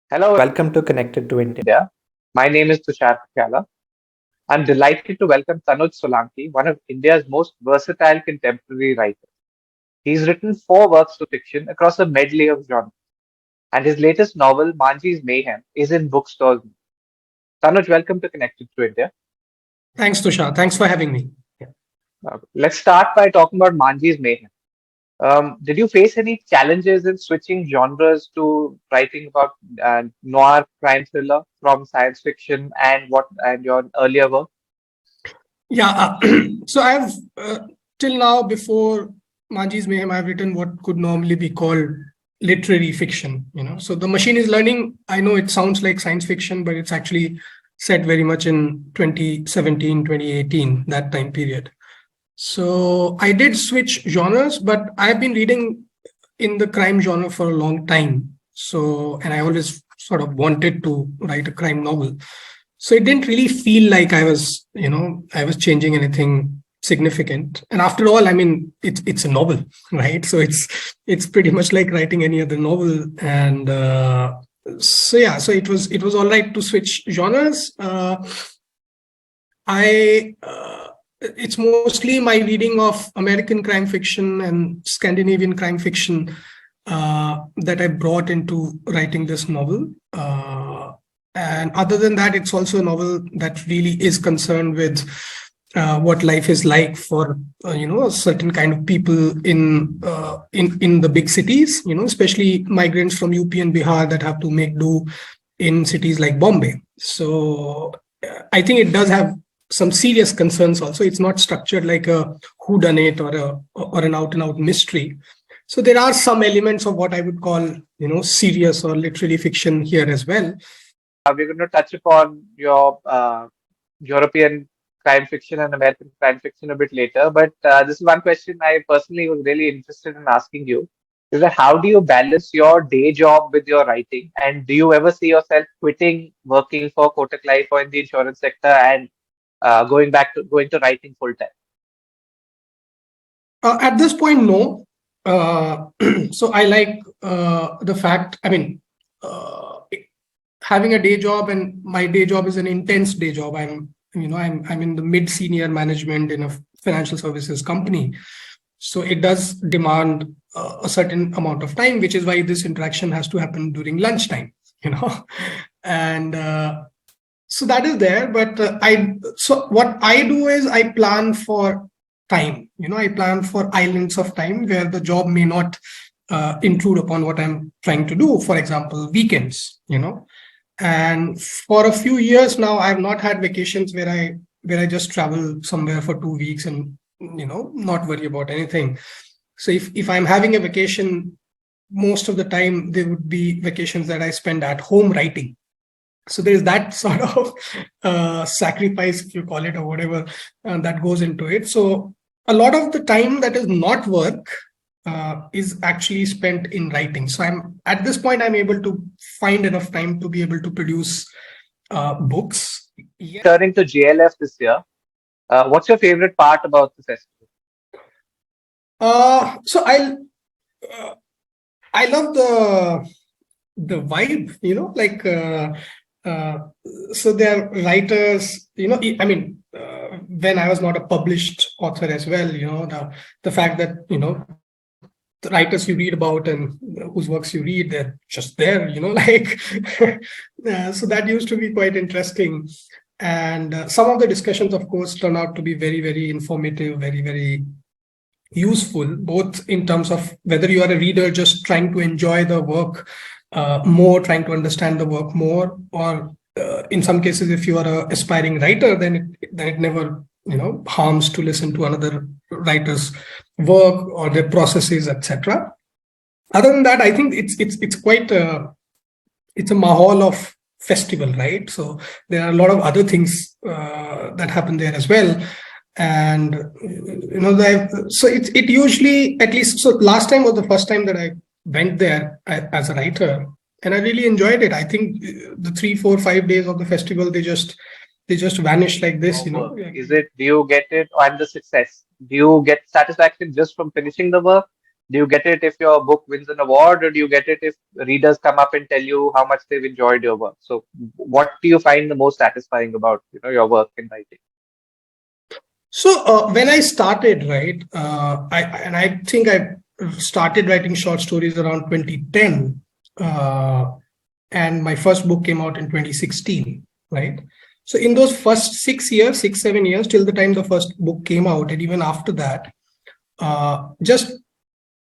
Hello, welcome to Connected to India. My name is Tushar Pyala. I'm delighted to welcome Tanuj Solanki, one of India's most versatile contemporary writers. He's written four works of fiction across a medley of genres, and his latest novel, Manjhi's Mayhem, is in bookstores. Tanuj, welcome to Connected to India. Thanks, Tushar. Thanks for having me. Let's start by talking about Manjhi's Mayhem. Did you face any challenges in switching genres to writing about noir crime thriller from science fiction and your earlier work? Yeah. So I've till now, before Manjhi's Mayhem, I've written what could normally be called literary fiction. So the machine is learning. I know it sounds like science fiction, but it's actually set very much in 2017, 2018, that time period. So I did switch genres, but I've been reading in the crime genre for a long time. And I always sort of wanted to write a crime novel. So it didn't really feel like I was changing anything significant. And after all, I mean, it's a novel, right? So it's pretty much like writing any other novel. And so it was all right to switch genres. It's mostly my reading of American crime fiction and Scandinavian crime fiction that I brought into writing this novel. And other than that, it's also a novel that really is concerned with what life is like for a certain kind of people in the big cities. Especially migrants from UP and Bihar that have to make do in cities like Bombay. So I think it does have some serious concerns also. It's not structured like a whodunit or an out-and-out mystery. So there are some elements of what I would call, serious or literary fiction here as well. We're going to touch upon your European crime fiction and American crime fiction a bit later. But this is one question I personally was really interested in asking you. Is that how do you balance your day job with your writing? And do you ever see yourself quitting working for Kotak Life or in the insurance sector and going to writing full time? At this point, no. So I like the fact. I mean, having a day job, and my day job is an intense day job. I'm in the mid-senior management in a financial services company, so it does demand a certain amount of time, which is why this interaction has to happen during lunchtime. And so that is there. But what I do is I plan for time. I plan for islands of time where the job may not intrude upon what I'm trying to do. For example, weekends. And for a few years now, I've not had vacations where I just travel somewhere for 2 weeks and not worry about anything. So if I'm having a vacation, most of the time there would be vacations that I spend at home writing. So there's that sort of sacrifice, if you call it, or whatever, that goes into it. So a lot of the time that is not work is actually spent in writing. So at this point, I'm able to find enough time to be able to produce books. Turning to JLF this year, what's your favorite part about the festival? So I love the vibe, so they're writers, I mean, when I was not a published author as well, the fact that, the writers you read about and whose works you read, they're just there, so that used to be quite interesting. And some of the discussions, of course, turn out to be very, very informative, very, very useful, both in terms of whether you are a reader just trying to enjoy the work more, trying to understand the work more, or in some cases, if you are an aspiring writer, then it never harms to listen to another writer's work or their processes, etc. Other than that, I think it's quite it's a mahal of festival, right? So there are a lot of other things that happen there as well. And so it usually, at least, so last time was the first time that I went there as a writer, and I really enjoyed it. I think the 3, 4, 5 days of the festival, they just vanish like this. Is it? Do you get it? And the success? Do you get satisfaction just from finishing the work, Do you get it if your book wins an award, or do you get it if readers come up and tell you how much they've enjoyed your work? So, what do you find the most satisfying about your work in writing? So when I started, right, I think I started writing short stories around 2010, and my first book came out in 2016, right? So in those first 6 years, 7 years, till the time the first book came out, and even after that, just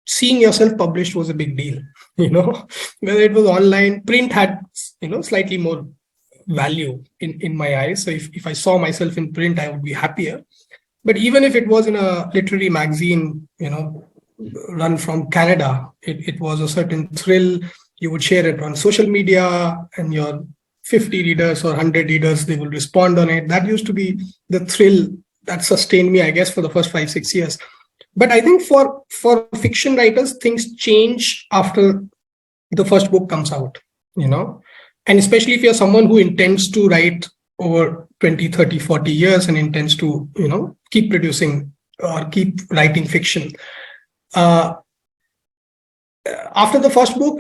seeing yourself published was a big deal. Whether it was online, print had slightly more value in my eyes. So if I saw myself in print, I would be happier. But even if it was in a literary magazine, run from Canada, it was a certain thrill. You would share it on social media, and your 50 readers or 100 readers, they will respond on it. That used to be the thrill that sustained me, I guess, for the first 5-6 years. But I think for fiction writers, things change after the first book comes out, and especially if you're someone who intends to write over 20, 30, 40 years and intends to, keep producing or keep writing fiction. After the first book,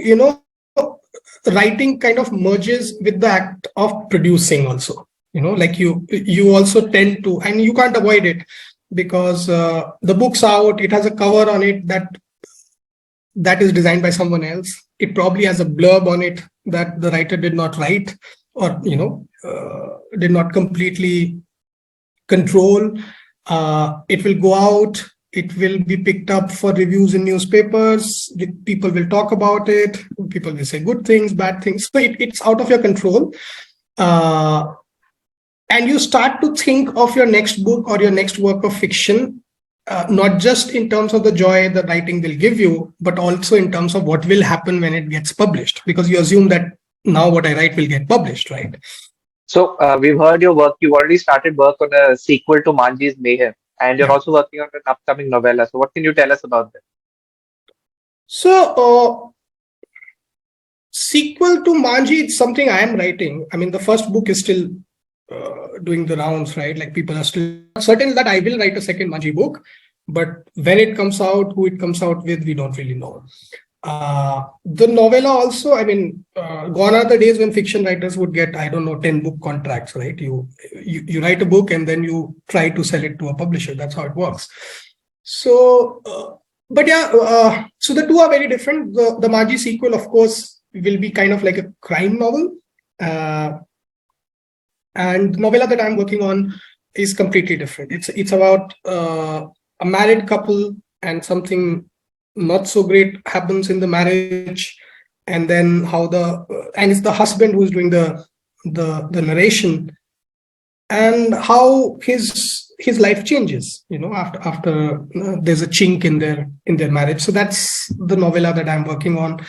writing kind of merges with the act of producing also. Like you also tend to, and you can't avoid it, because the book's out, it has a cover on it that is designed by someone else. It probably has a blurb on it that the writer did not write, or did not completely control. It will go out, it will be picked up for reviews in newspapers, people will talk about it, people will say good things, bad things, so it's out of your control. And you start to think of your next book or your next work of fiction, not just in terms of the joy the writing will give you, but also in terms of what will happen when it gets published, because you assume that now what I write will get published, right? So, we've heard your work. You've already started work on a sequel to Manjhi's Mayhem, and you're Yeah. also working on an upcoming novella. So, what can you tell us about that? So, sequel to Manjhi, it's something I am writing. I mean, the first book is still doing the rounds, right? Like, people are still certain that I will write a second Manjhi book, but when it comes out, who it comes out with, we don't really know. The novella also, I mean, gone are the days when fiction writers would get, 10 book contracts, right? You write a book and then you try to sell it to a publisher. That's how it works. So, but yeah, so the two are very different. The Manjhi sequel, of course, will be kind of like a crime novel. And the novella that I'm working on is completely different. It's about a married couple, and something not so great happens in the marriage, and then and it's the husband who's doing the narration, and how his life changes, after there's a chink in their marriage. So that's the novella that I'm working on.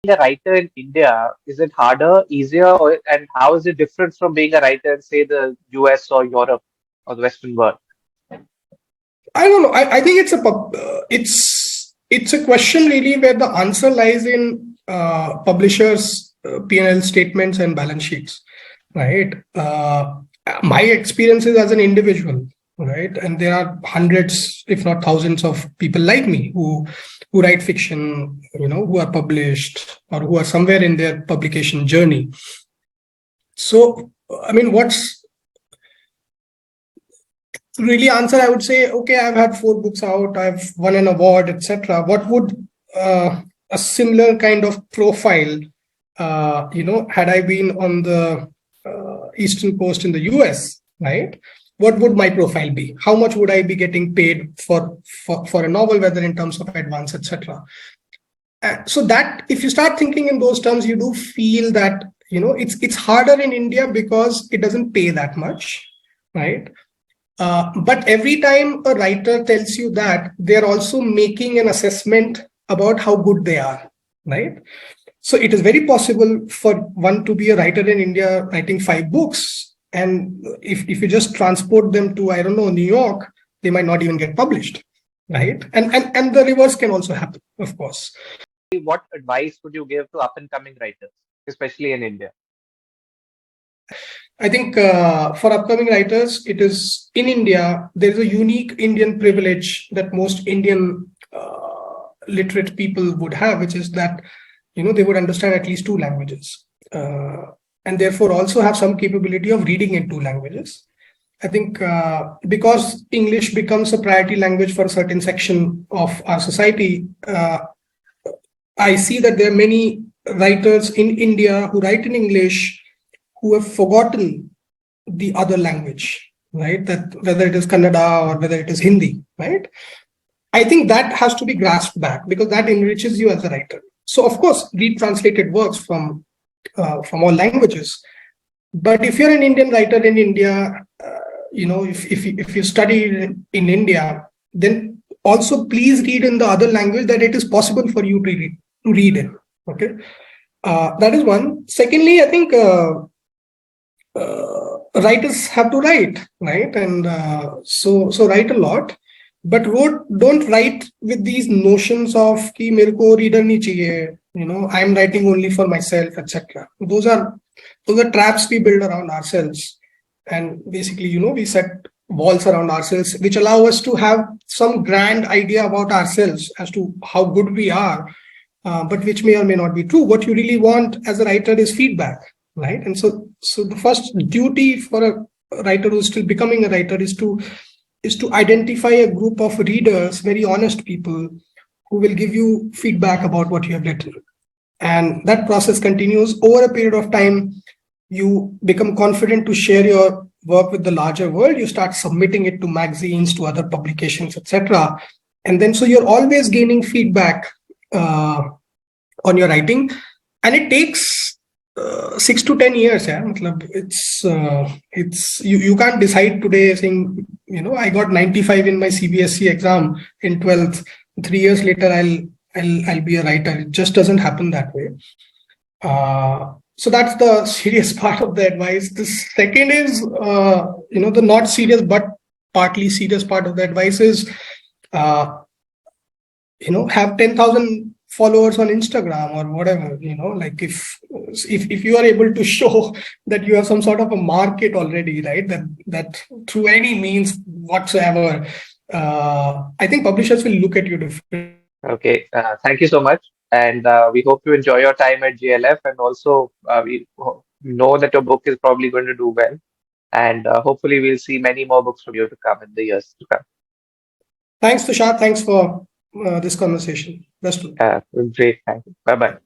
Being a writer in India, is it harder, easier, and how is it different from being a writer in, say, the US or Europe or the Western world? I don't know. I think it's a question really where the answer lies in publishers' P&L statements and balance sheets, right? My experiences as an individual, right, and there are hundreds, if not thousands, of people like me who write fiction, who are published or who are somewhere in their publication journey. So, I mean, what's really answer, I would say, okay, I've had 4 books out, I've won an award, etc. What would a similar kind of profile, had I been on the eastern coast in the US, right? What would my profile be? How much would I be getting paid for a novel, whether in terms of advance, etc. So that, if you start thinking in those terms, you do feel that it's harder in India because it doesn't pay that much, right? But every time a writer tells you that, they're also making an assessment about how good they are, right? So it is very possible for one to be a writer in India writing 5 books, and if you just transport them to, I don't know, New York, they might not even get published, right? And the reverse can also happen, of course. What advice would you give to up and coming writers, especially in India? I think for upcoming writers, it is in India, there is a unique Indian privilege that most Indian literate people would have, which is that, they would understand at least two languages, and therefore also have some capability of reading in two languages. I think because English becomes a priority language for a certain section of our society, I see that there are many writers in India who write in English who have forgotten the other language, right? That whether it is Kannada or whether it is Hindi, right? I think that has to be grasped back because that enriches you as a writer. So, of course, read translated works from all languages. But if you're an Indian writer in India, if you study in India, then also please read in the other language that it is possible for you to read in. Okay, that is one. Secondly, I think writers have to write, right? And so write a lot, but don't write with these notions of ki mere ko reader nahi chahiye, I'm writing only for myself, etc. Those are traps we build around ourselves, and basically, we set walls around ourselves which allow us to have some grand idea about ourselves as to how good we are, but which may or may not be true. What you really want as a writer is feedback, right? And so the first duty for a writer who's still becoming a writer is to identify a group of readers, very honest people, who will give you feedback about what you have written. And that process continues over a period of time. You become confident to share your work with the larger world. You start submitting it to magazines, to other publications, etc. And then so you're always gaining feedback on your writing, and it takes 6 to 10 years. Yeah, it's you can't decide today saying, I got 95 in my CBSE exam in 12th. 3 years later, I'll be a writer. It just doesn't happen that way. So that's the serious part of the advice. The second is, the not serious but partly serious part of the advice is, have 10,000 followers on Instagram or whatever. Like if you are able to show that you have some sort of a market already, right? That through any means whatsoever, I think publishers will look at you differently. Okay, thank you so much. And we hope you enjoy your time at GLF. And also, we know that your book is probably going to do well. And hopefully, we'll see many more books from you to come in the years to come. Thanks, Tushar. Thanks for this conversation. Best of luck. Great. Thank you. Bye bye.